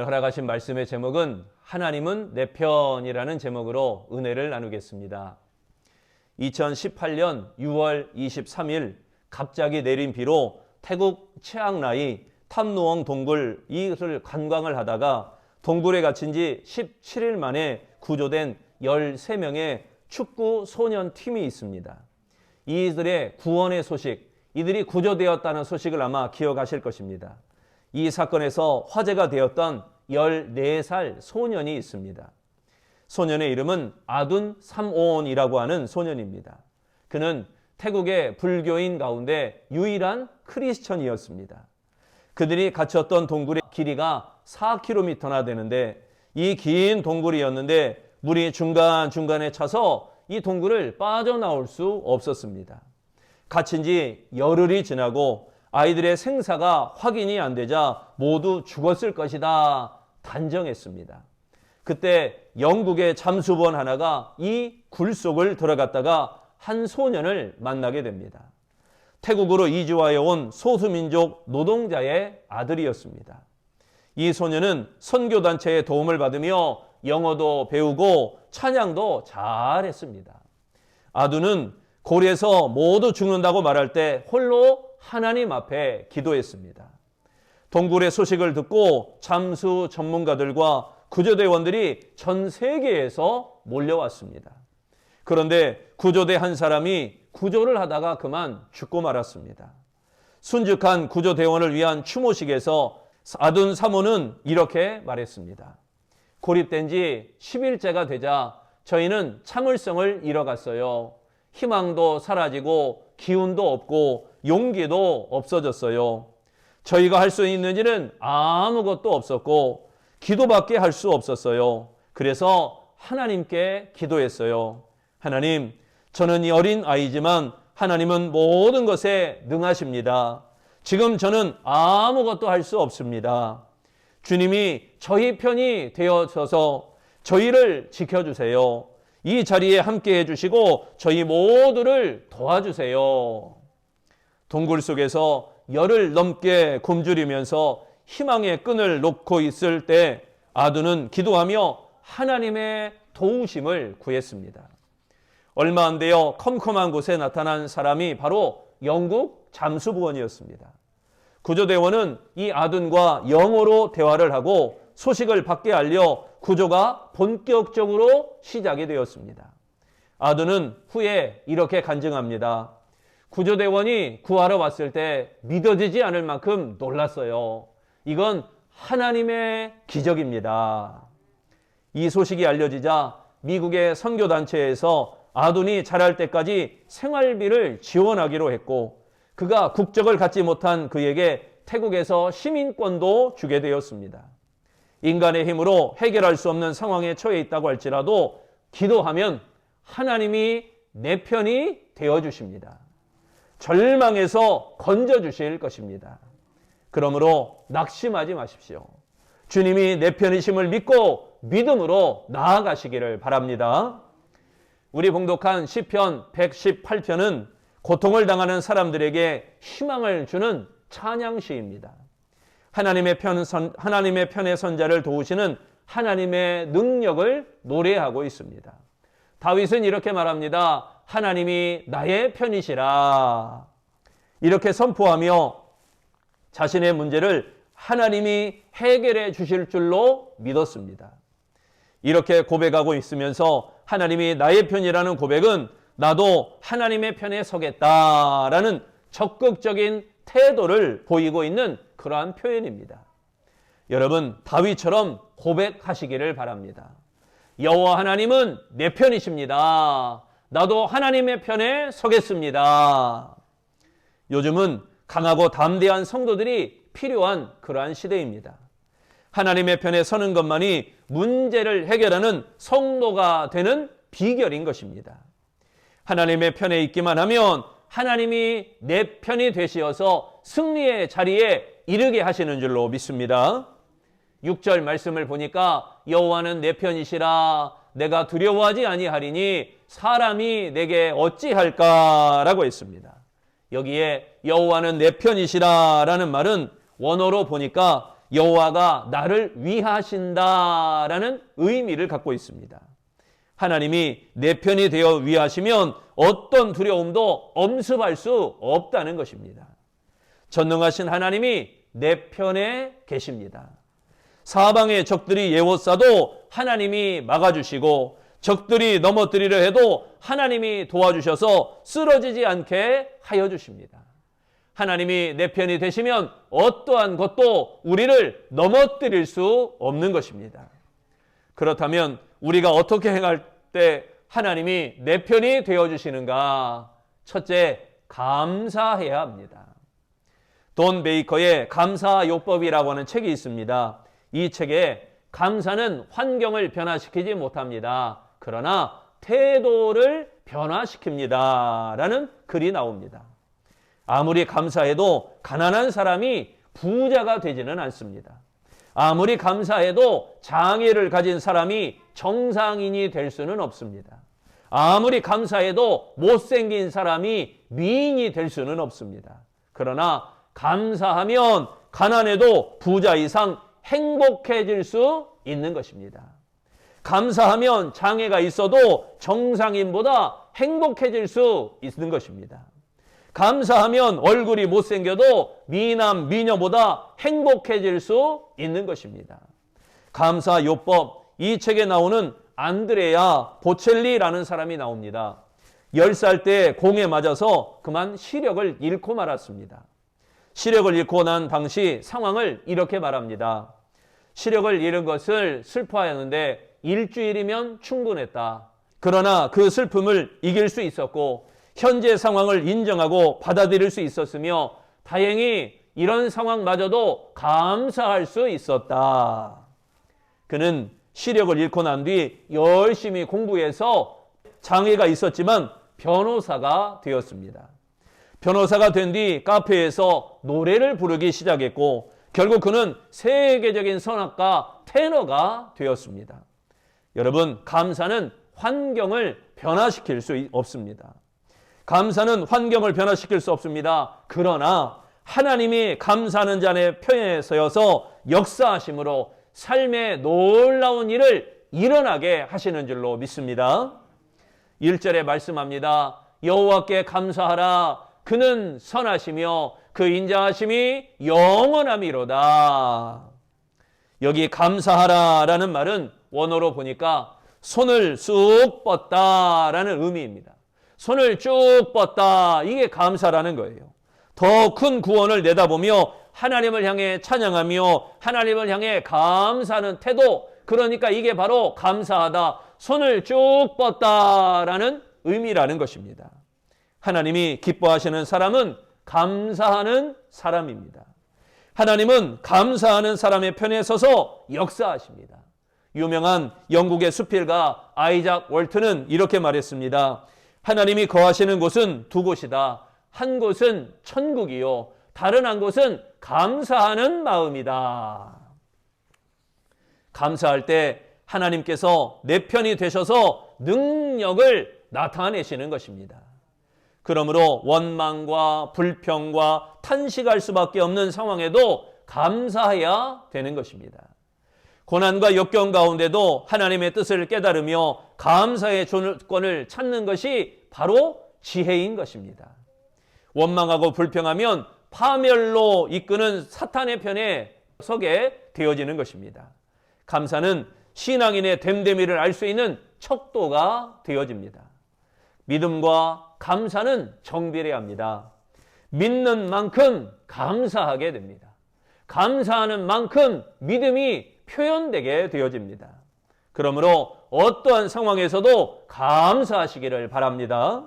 오늘 허락하신 말씀의 제목은 하나님은 내 편이라는 제목으로 은혜를 나누겠습니다. 2018년 6월 23일 갑자기 내린 비로 태국 치앙라이 탐노엉 동굴 이를 관광을 하다가 동굴에 갇힌 지 17일 만에 구조된 13명의 축구 소년 팀이 있습니다. 이들의 구원의 소식, 이들이 구조되었다는 소식을 아마 기억하실 것입니다. 이 사건에서 화제가 되었던 14살 소년이 있습니다. 소년의 이름은 아둔 삼온이라고 하는 소년입니다. 그는 태국의 불교인 가운데 유일한 크리스천이었습니다. 그들이 갇혔던 동굴의 길이가 4km나 되는데 이 긴 동굴이었는데 물이 중간중간에 차서 이 동굴을 빠져나올 수 없었습니다. 갇힌 지 열흘이 지나고 아이들의 생사가 확인이 안 되자 모두 죽었을 것이다 단정했습니다. 그때 영국의 잠수본 하나가 이 굴 속을 들어갔다가 한 소년을 만나게 됩니다. 태국으로 이주하여 온 소수민족 노동자의 아들이었습니다. 이 소년은 선교단체의 도움을 받으며 영어도 배우고 찬양도 잘했습니다. 아두는 골에서 모두 죽는다고 말할 때 홀로 하나님 앞에 기도했습니다. 동굴의 소식을 듣고 잠수 전문가들과 구조대원들이 전 세계에서 몰려왔습니다. 그런데 구조대 한 사람이 구조를 하다가 그만 죽고 말았습니다. 순직한 구조대원을 위한 추모식에서 아둔 사모는 이렇게 말했습니다. 고립된 지 10일째가 되자 저희는 참을성을 잃어갔어요. 희망도 사라지고 기운도 없고 용기도 없어졌어요. 저희가 할 수 있는 일은 아무것도 없었고 기도밖에 할 수 없었어요. 그래서 하나님께 기도했어요. 하나님, 저는 이 어린 아이지만 하나님은 모든 것에 능하십니다. 지금 저는 아무것도 할 수 없습니다. 주님이 저희 편이 되어서서 저희를 지켜주세요. 이 자리에 함께 해주시고 저희 모두를 도와주세요. 동굴 속에서 열흘 넘게 굶주리면서 희망의 끈을 놓고 있을 때 아두는 기도하며 하나님의 도우심을 구했습니다. 얼마 안 되어 컴컴한 곳에 나타난 사람이 바로 영국 잠수부원이었습니다. 구조대원은 이 아둔과 영어로 대화를 하고 소식을 밖에 알려 구조가 본격적으로 시작이 되었습니다. 아둔은 후에 이렇게 간증합니다. 구조대원이 구하러 왔을 때 믿어지지 않을 만큼 놀랐어요. 이건 하나님의 기적입니다. 이 소식이 알려지자 미국의 선교단체에서 아둔이 자랄 때까지 생활비를 지원하기로 했고 그가 국적을 갖지 못한 그에게 태국에서 시민권도 주게 되었습니다. 인간의 힘으로 해결할 수 없는 상황에 처해 있다고 할지라도 기도하면 하나님이 내 편이 되어주십니다. 절망에서 건져주실 것입니다. 그러므로 낙심하지 마십시오. 주님이 내 편이심을 믿고 믿음으로 나아가시기를 바랍니다. 우리 봉독한 시편 118편은 고통을 당하는 사람들에게 희망을 주는 찬양시입니다. 하나님의 편의 선자를 도우시는 하나님의 능력을 노래하고 있습니다. 다윗은 이렇게 말합니다. 하나님이 나의 편이시라. 이렇게 선포하며 자신의 문제를 하나님이 해결해 주실 줄로 믿었습니다. 이렇게 고백하고 있으면서 하나님이 나의 편이라는 고백은 나도 하나님의 편에 서겠다라는 적극적인 태도를 보이고 있는 그러한 표현입니다. 여러분, 다윗처럼 고백하시기를 바랍니다. 여호와 하나님은 내 편이십니다. 나도 하나님의 편에 서겠습니다. 요즘은 강하고 담대한 성도들이 필요한 그러한 시대입니다. 하나님의 편에 서는 것만이 문제를 해결하는 성도가 되는 비결인 것입니다. 하나님의 편에 있기만 하면 하나님이 내 편이 되시어서 승리의 자리에 이르게 하시는 줄로 믿습니다. 6절 말씀을 보니까 여호와는 내 편이시라 내가 두려워하지 아니하리니 사람이 내게 어찌할까라고 했습니다. 여기에 여호와는 내 편이시라라는 말은 원어로 보니까 여호와가 나를 위하신다라는 의미를 갖고 있습니다. 하나님이 내 편이 되어 위하시면 어떤 두려움도 엄습할 수 없다는 것입니다. 전능하신 하나님이 내 편에 계십니다. 사방의 적들이 예워싸도 하나님이 막아주시고 적들이 넘어뜨리려 해도 하나님이 도와주셔서 쓰러지지 않게 하여 주십니다. 하나님이 내 편이 되시면 어떠한 것도 우리를 넘어뜨릴 수 없는 것입니다. 그렇다면 우리가 어떻게 행할 때 하나님이 내 편이 되어주시는가? 첫째, 감사해야 합니다. 돈 베이커의 감사요법이라고 하는 책이 있습니다. 이 책에 감사는 환경을 변화시키지 못합니다. 그러나 태도를 변화시킵니다. 라는 글이 나옵니다. 아무리 감사해도 가난한 사람이 부자가 되지는 않습니다. 아무리 감사해도 장애를 가진 사람이 정상인이 될 수는 없습니다. 아무리 감사해도 못생긴 사람이 미인이 될 수는 없습니다. 그러나 감사하면 가난해도 부자 이상 행복해질 수 있는 것입니다. 감사하면 장애가 있어도 정상인보다 행복해질 수 있는 것입니다. 감사하면 얼굴이 못생겨도 미남, 미녀보다 행복해질 수 있는 것입니다. 감사요법, 이 책에 나오는 안드레아 보첼리라는 사람이 나옵니다. 10살 때 공에 맞아서 그만 시력을 잃고 말았습니다. 시력을 잃고 난 당시 상황을 이렇게 말합니다. 시력을 잃은 것을 슬퍼하였는데 일주일이면 충분했다. 그러나 그 슬픔을 이길 수 있었고 현재 상황을 인정하고 받아들일 수 있었으며 다행히 이런 상황마저도 감사할 수 있었다. 그는 시력을 잃고 난 뒤 열심히 공부해서 장애가 있었지만 변호사가 되었습니다. 변호사가 된 뒤 카페에서 노래를 부르기 시작했고 결국 그는 세계적인 선악가 테너가 되었습니다. 여러분, 감사는 환경을 변화시킬 수 없습니다. 감사는 환경을 변화시킬 수 없습니다. 그러나 하나님이 감사하는 자의 편에 서여서 역사하심으로 삶의 놀라운 일을 일어나게 하시는 줄로 믿습니다. 1절에 말씀합니다. 여호와께 감사하라. 그는 선하시며 그 인자하심이 영원함이로다. 여기 감사하라라는 말은 원어로 보니까 손을 쑥 뻗다라는 의미입니다. 손을 쭉 뻗다, 이게 감사라는 거예요. 더 큰 구원을 내다보며 하나님을 향해 찬양하며 하나님을 향해 감사하는 태도, 그러니까 이게 바로 감사하다, 손을 쭉 뻗다라는 의미라는 것입니다. 하나님이 기뻐하시는 사람은 감사하는 사람입니다. 하나님은 감사하는 사람의 편에 서서 역사하십니다. 유명한 영국의 수필가 아이작 월트는 이렇게 말했습니다. 하나님이 거하시는 곳은 두 곳이다. 한 곳은 천국이요, 다른 한 곳은 감사하는 마음이다. 감사할 때 하나님께서 내 편이 되셔서 능력을 나타내시는 것입니다. 그러므로 원망과 불평과 탄식할 수밖에 없는 상황에도 감사해야 되는 것입니다. 고난과 역경 가운데도 하나님의 뜻을 깨달으며 감사의 조건을 찾는 것이 바로 지혜인 것입니다. 원망하고 불평하면 파멸로 이끄는 사탄의 편에 서게 되어지는 것입니다. 감사는 신앙인의 됨됨이를 알 수 있는 척도가 되어집니다. 믿음과 감사는 정비례 합니다. 믿는 만큼 감사하게 됩니다. 감사하는 만큼 믿음이 표현되게 되어집니다. 그러므로 어떠한 상황에서도 감사하시기를 바랍니다.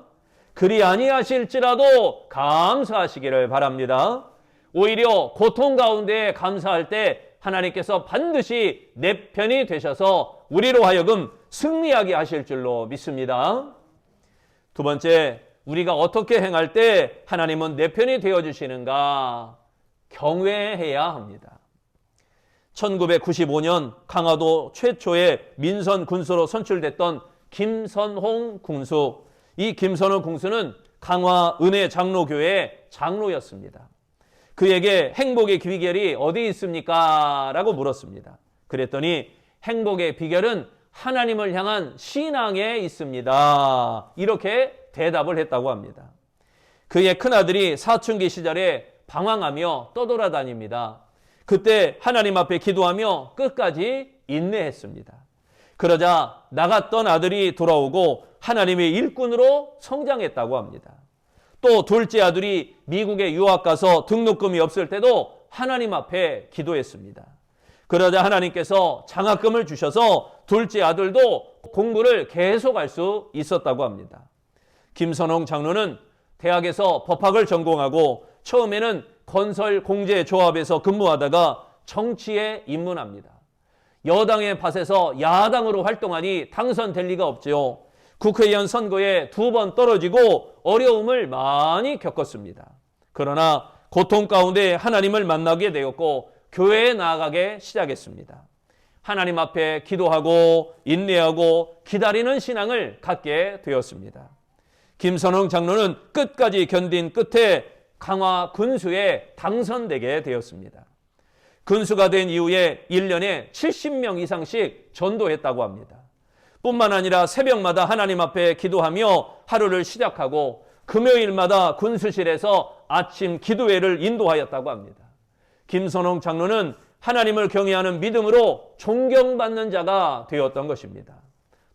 그리 아니하실지라도 감사하시기를 바랍니다. 오히려 고통 가운데 감사할 때 하나님께서 반드시 내 편이 되셔서 우리로 하여금 승리하게 하실 줄로 믿습니다. 두 번째, 우리가 어떻게 행할 때 하나님은 내 편이 되어주시는가? 경외해야 합니다. 1995년 강화도 최초의 민선 군수로 선출됐던 김선홍 군수. 이 김선홍 군수는 강화 은혜 장로교회의 장로였습니다. 그에게 행복의 비결이 어디 있습니까? 라고 물었습니다. 그랬더니 행복의 비결은 하나님을 향한 신앙에 있습니다. 이렇게 대답을 했다고 합니다. 그의 큰아들이 사춘기 시절에 방황하며 떠돌아다닙니다. 그때 하나님 앞에 기도하며 끝까지 인내했습니다. 그러자 나갔던 아들이 돌아오고 하나님의 일꾼으로 성장했다고 합니다. 또 둘째 아들이 미국에 유학 가서 등록금이 없을 때도 하나님 앞에 기도했습니다. 그러자 하나님께서 장학금을 주셔서 둘째 아들도 공부를 계속할 수 있었다고 합니다. 김선홍 장로는 대학에서 법학을 전공하고 처음에는 건설공제조합에서 근무하다가 정치에 입문합니다. 여당의 밭에서 야당으로 활동하니 당선될 리가 없지요. 국회의원 선거에 2번 떨어지고 어려움을 많이 겪었습니다. 그러나 고통 가운데 하나님을 만나게 되었고 교회에 나아가게 시작했습니다. 하나님 앞에 기도하고 인내하고 기다리는 신앙을 갖게 되었습니다. 김선홍 장로는 끝까지 견딘 끝에 강화 군수에 당선되게 되었습니다. 군수가 된 이후에 1년에 70명 이상씩 전도했다고 합니다. 뿐만 아니라 새벽마다 하나님 앞에 기도하며 하루를 시작하고 금요일마다 군수실에서 아침 기도회를 인도하였다고 합니다. 김선홍 장로는 하나님을 경외하는 믿음으로 존경받는 자가 되었던 것입니다.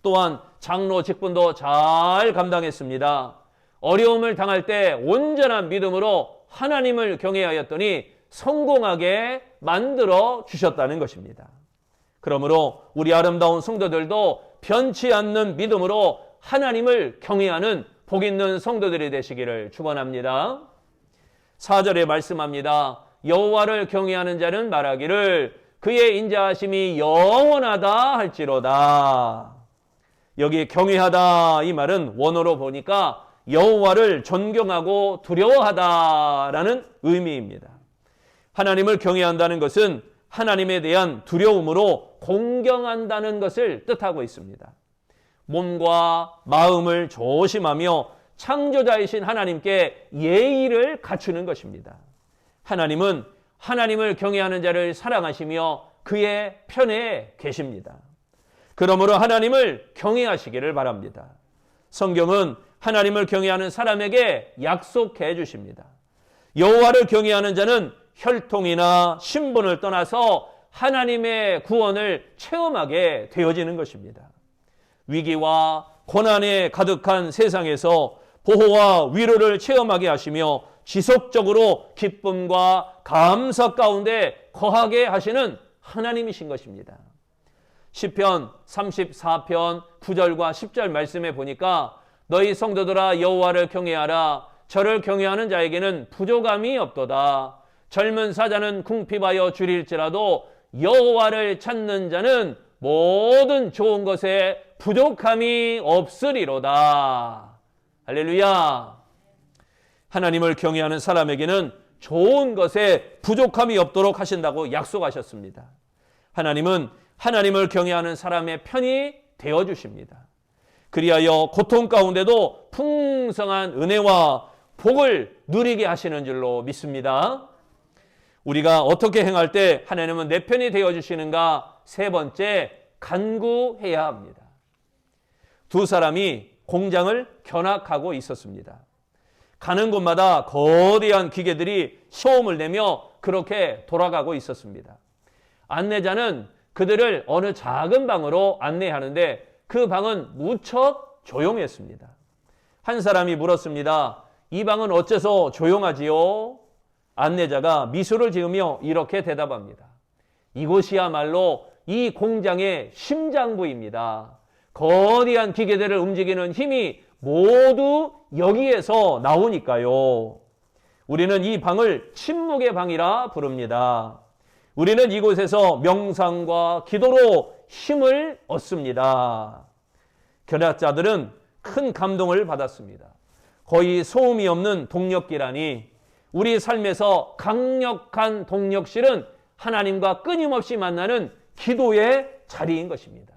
또한 장로 직분도 잘 감당했습니다. 어려움을 당할 때 온전한 믿음으로 하나님을 경외하였더니 성공하게 만들어 주셨다는 것입니다. 그러므로 우리 아름다운 성도들도 변치 않는 믿음으로 하나님을 경외하는 복 있는 성도들이 되시기를 축원합니다. 4절에 말씀합니다. 여호와를 경외하는 자는 말하기를 그의 인자하심이 영원하다 할지로다. 여기 경외하다 이 말은 원어로 보니까 여호와를 존경하고 두려워하다라는 의미입니다. 하나님을 경외한다는 것은 하나님에 대한 두려움으로 공경한다는 것을 뜻하고 있습니다. 몸과 마음을 조심하며 창조자이신 하나님께 예의를 갖추는 것입니다. 하나님은 하나님을 경외하는 자를 사랑하시며 그의 편에 계십니다. 그러므로 하나님을 경외하시기를 바랍니다. 성경은 하나님을 경외하는 사람에게 약속해 주십니다. 여호와를 경외하는 자는 혈통이나 신분을 떠나서 하나님의 구원을 체험하게 되어지는 것입니다. 위기와 고난에 가득한 세상에서 보호와 위로를 체험하게 하시며 지속적으로 기쁨과 감사 가운데 거하게 하시는 하나님이신 것입니다. 시편 34편 9절과 10절 말씀에 보니까 너희 성도들아 여호와를 경외하라. 저를 경외하는 자에게는 부족함이 없도다. 젊은 사자는 궁핍하여 줄일지라도 여호와를 찾는 자는 모든 좋은 것에 부족함이 없으리로다. 할렐루야. 하나님을 경외하는 사람에게는 좋은 것에 부족함이 없도록 하신다고 약속하셨습니다. 하나님은 하나님을 경외하는 사람의 편이 되어주십니다. 그리하여 고통 가운데도 풍성한 은혜와 복을 누리게 하시는 줄로 믿습니다. 우리가 어떻게 행할 때 하나님은 내 편이 되어주시는가? 세 번째, 간구해야 합니다. 두 사람이 공장을 견학하고 있었습니다. 가는 곳마다 거대한 기계들이 소음을 내며 그렇게 돌아가고 있었습니다. 안내자는 그들을 어느 작은 방으로 안내하는데 그 방은 무척 조용했습니다. 한 사람이 물었습니다. 이 방은 어째서 조용하지요? 안내자가 미소를 지으며 이렇게 대답합니다. 이곳이야말로 이 공장의 심장부입니다. 거대한 기계들을 움직이는 힘이 모두 여기에서 나오니까요. 우리는 이 방을 침묵의 방이라 부릅니다. 우리는 이곳에서 명상과 기도로 힘을 얻습니다. 견학자들은 큰 감동을 받았습니다. 거의 소음이 없는 동력기라니 우리 삶에서 강력한 동력실은 하나님과 끊임없이 만나는 기도의 자리인 것입니다.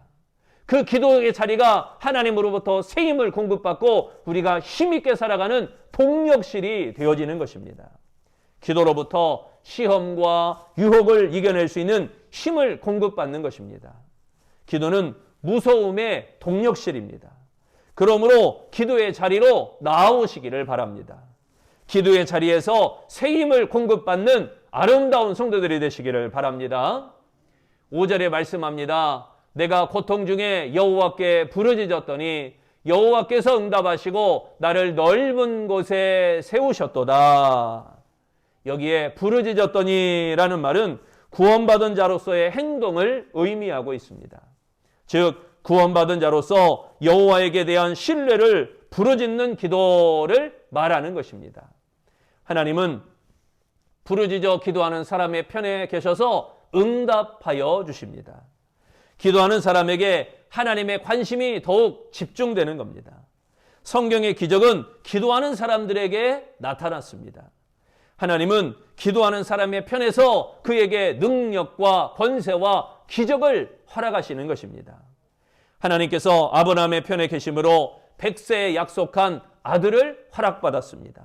그 기도의 자리가 하나님으로부터 새 힘을 공급받고 우리가 힘있게 살아가는 동력실이 되어지는 것입니다. 기도로부터 시험과 유혹을 이겨낼 수 있는 힘을 공급받는 것입니다. 기도는 무서움의 동력실입니다. 그러므로 기도의 자리로 나오시기를 바랍니다. 기도의 자리에서 새 힘을 공급받는 아름다운 성도들이 되시기를 바랍니다. 5절에 말씀합니다. 내가 고통 중에 여호와께 부르짖었더니 여호와께서 응답하시고 나를 넓은 곳에 세우셨도다. 여기에 부르짖었더니라는 말은 구원받은 자로서의 행동을 의미하고 있습니다. 즉 구원받은 자로서 여호와에게 대한 신뢰를 부르짖는 기도를 말하는 것입니다. 하나님은 부르짖어 기도하는 사람의 편에 계셔서 응답하여 주십니다. 기도하는 사람에게 하나님의 관심이 더욱 집중되는 겁니다. 성경의 기적은 기도하는 사람들에게 나타났습니다. 하나님은 기도하는 사람의 편에서 그에게 능력과 권세와 기적을 허락하시는 것입니다. 하나님께서 아브라함의 편에 계심으로 100세에 약속한 아들을 허락받았습니다.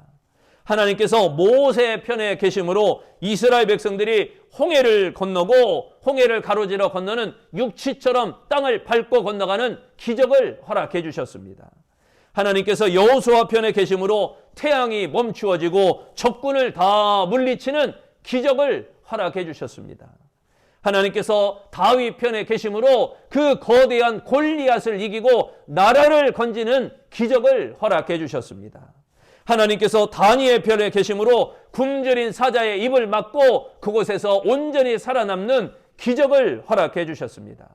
하나님께서 모세의 편에 계심으로 이스라엘 백성들이 홍해를 건너고 홍해를 가로질러 건너는 육지처럼 땅을 밟고 건너가는 기적을 허락해 주셨습니다. 하나님께서 여호수아 편에 계심으로 태양이 멈추어지고 적군을 다 물리치는 기적을 허락해 주셨습니다. 하나님께서 다윗 편에 계심으로 그 거대한 골리앗을 이기고 나라를 건지는 기적을 허락해 주셨습니다. 하나님께서 다니엘 편에 계심으로 굶주린 사자의 입을 막고 그곳에서 온전히 살아남는 기적을 허락해 주셨습니다.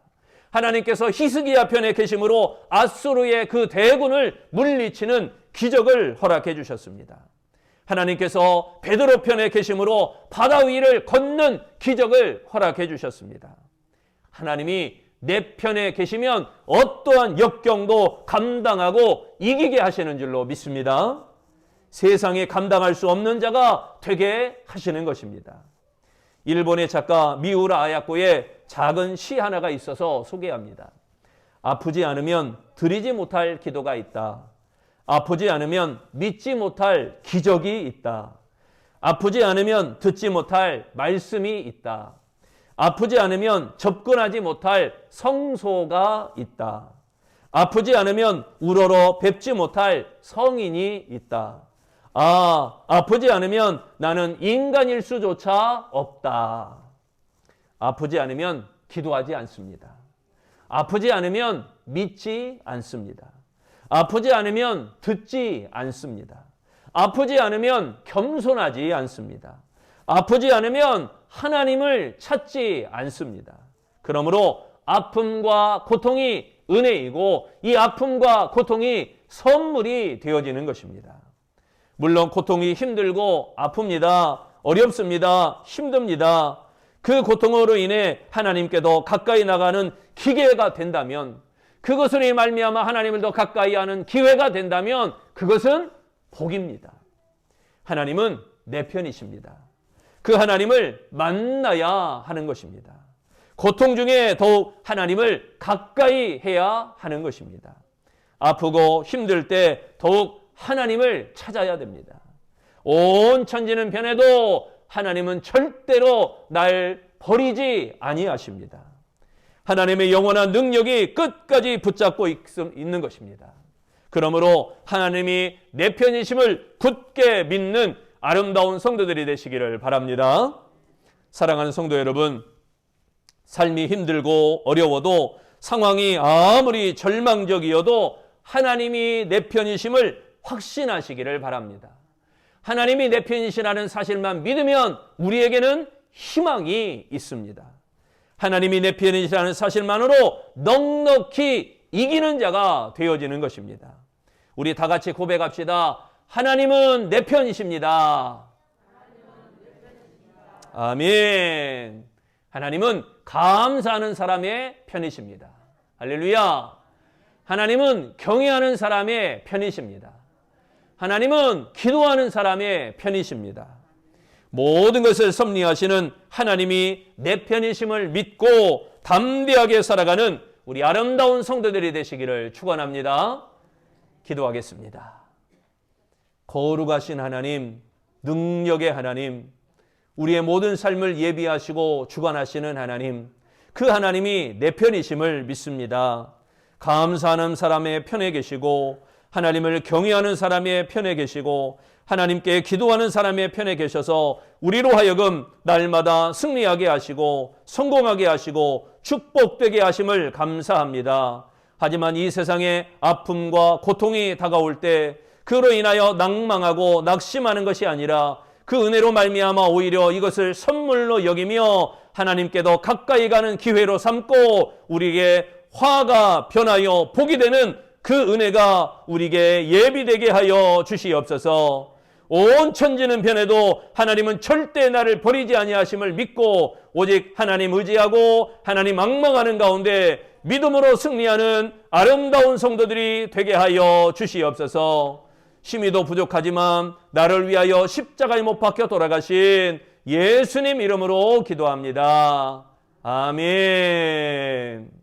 하나님께서 히스기야 편에 계심으로 아수르의 그 대군을 물리치는 기적을 허락해 주셨습니다. 하나님께서 베드로 편에 계심으로 바다 위를 걷는 기적을 허락해 주셨습니다. 하나님이 내 편에 계시면 어떠한 역경도 감당하고 이기게 하시는 줄로 믿습니다. 세상에 감당할 수 없는 자가 되게 하시는 것입니다. 일본의 작가 미우라 아야코의 작은 시 하나가 있어서 소개합니다. 아프지 않으면 드리지 못할 기도가 있다. 아프지 않으면 믿지 못할 기적이 있다. 아프지 않으면 듣지 못할 말씀이 있다. 아프지 않으면 접근하지 못할 성소가 있다. 아프지 않으면 우러러 뵙지 못할 성인이 있다. 아프지 않으면 나는 인간일 수조차 없다. 아프지 않으면 기도하지 않습니다. 아프지 않으면 믿지 않습니다. 아프지 않으면 듣지 않습니다. 아프지 않으면 겸손하지 않습니다. 아프지 않으면 하나님을 찾지 않습니다. 그러므로 아픔과 고통이 은혜이고 이 아픔과 고통이 선물이 되어지는 것입니다. 물론 고통이 힘들고 아픕니다. 어렵습니다. 힘듭니다. 그 고통으로 인해 하나님께 더 가까이 나가는 기회가 된다면, 그것으로 말미암아 하나님을 더 가까이 하는 기회가 된다면 그것은 복입니다. 하나님은 내 편이십니다. 그 하나님을 만나야 하는 것입니다. 고통 중에 더욱 하나님을 가까이 해야 하는 것입니다. 아프고 힘들 때 더욱 하나님을 찾아야 됩니다. 온 천지는 변해도 하나님은 절대로 날 버리지 아니하십니다. 하나님의 영원한 능력이 끝까지 붙잡고 있는 것입니다. 그러므로 하나님이 내 편이심을 굳게 믿는 아름다운 성도들이 되시기를 바랍니다. 사랑하는 성도 여러분, 삶이 힘들고 어려워도 상황이 아무리 절망적이어도 하나님이 내 편이심을 확신하시기를 바랍니다. 하나님이 내 편이시라는 사실만 믿으면 우리에게는 희망이 있습니다. 하나님이 내 편이시라는 사실만으로 넉넉히 이기는 자가 되어지는 것입니다. 우리 다 같이 고백합시다. 하나님은 내 편이십니다. 아멘. 하나님은 감사하는 사람의 편이십니다. 할렐루야. 하나님은 경외하는 사람의 편이십니다. 하나님은 기도하는 사람의 편이십니다. 모든 것을 섭리하시는 하나님이 내 편이심을 믿고 담대하게 살아가는 우리 아름다운 성도들이 되시기를 축원합니다. 기도하겠습니다. 거룩하신 하나님, 능력의 하나님, 우리의 모든 삶을 예비하시고 주관하시는 하나님, 그 하나님이 내 편이심을 믿습니다. 감사하는 사람의 편에 계시고 하나님을 경외하는 사람의 편에 계시고 하나님께 기도하는 사람의 편에 계셔서 우리로 하여금 날마다 승리하게 하시고 성공하게 하시고 축복되게 하심을 감사합니다. 하지만 이 세상에 아픔과 고통이 다가올 때 그로 인하여 낭망하고 낙심하는 것이 아니라 그 은혜로 말미암아 오히려 이것을 선물로 여기며 하나님께 더 가까이 가는 기회로 삼고 우리에게 화가 변하여 복이 되는 그 은혜가 우리에게 예비되게 하여 주시옵소서. 온 천지는 변해도 하나님은 절대 나를 버리지 아니하심을 믿고 오직 하나님 의지하고 하나님 앙망하는 가운데 믿음으로 승리하는 아름다운 성도들이 되게 하여 주시옵소서. 심히도 부족하지만 나를 위하여 십자가에 못 박혀 돌아가신 예수님 이름으로 기도합니다. 아멘.